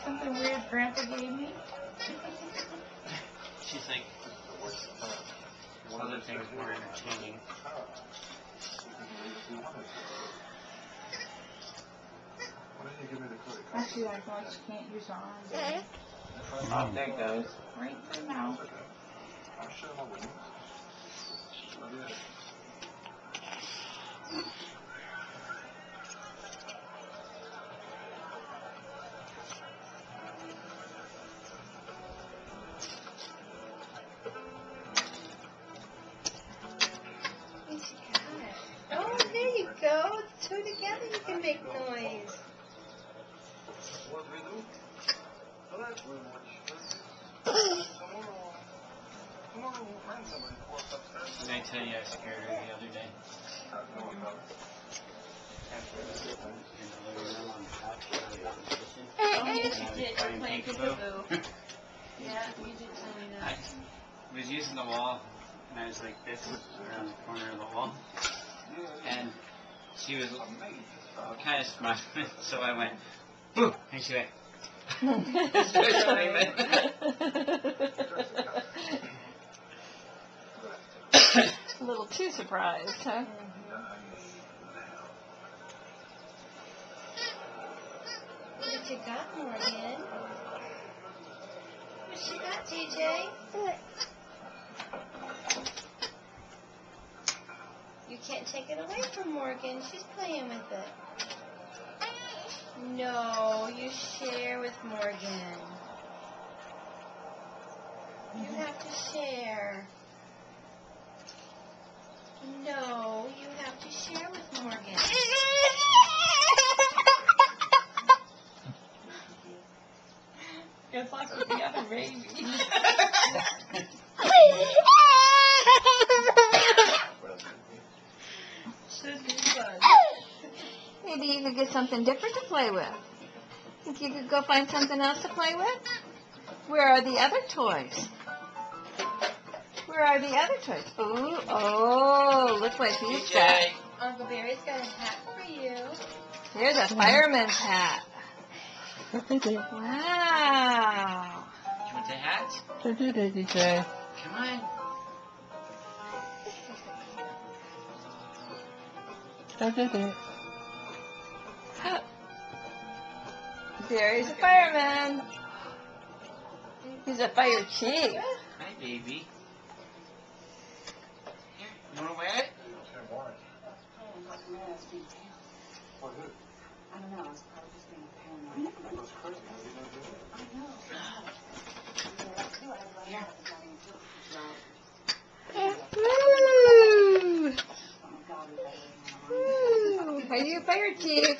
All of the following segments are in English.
something weird Grandpa gave me? She's like, other things more entertaining. Actually, like, well, she can't use her arms. Oh, there it goes. Right for now. Oh, there you go. Two together you can make noise. Did I tell you I scared her the other day? Oh, yes, you did. You're playing peekaboo. Yeah, you did tell me I that. was using the wall, and I was like this around the corner of the wall, and she was kind of smiling, so I went, boo, and she went, A little too surprised, huh? What you got, Morgan? What you got, TJ? You can't take it away from Morgan. She's playing with it. No, you share with Morgan. You have to share. No, you have to share with Morgan. Good luck with the other baby. Should be fun. Maybe you could get something different to play with. Think you could go find something else to play with? Where are the other toys? Where are the other toys? Ooh, oh, look what he's got. Uncle Barry's got a hat for you. Here's a fireman's hat. Wow. you want the hat? Come on. Barry's a fireman. He's a fire chief. Hi, baby. Here, you want to wear it? I don't know, I was probably just being paranoid. I know. Woo! Are you a fire chief?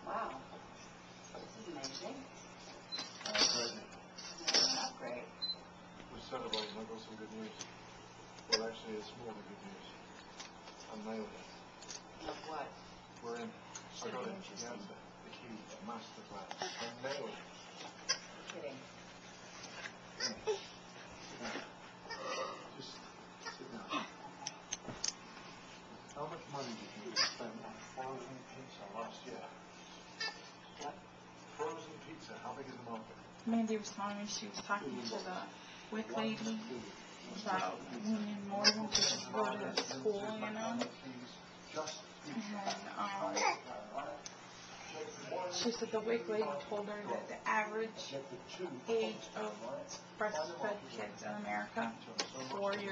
Wow. This is amazing. That's great. We're celebrating, I've got some good news. Well, actually, it's more than good news. I nailed it. Like what? We're in. I got it. The answer. The key. The master plan. I nailed it. Kidding. Just sit down. How much money did you spend on frozen pizza last year? What? Frozen pizza. How big is the market? Mandy was telling me she was talking to the WIC lady about needing more than to just go to school, you know? And she said the WIC lady told her that the average age of breastfed kids in America is 4 years.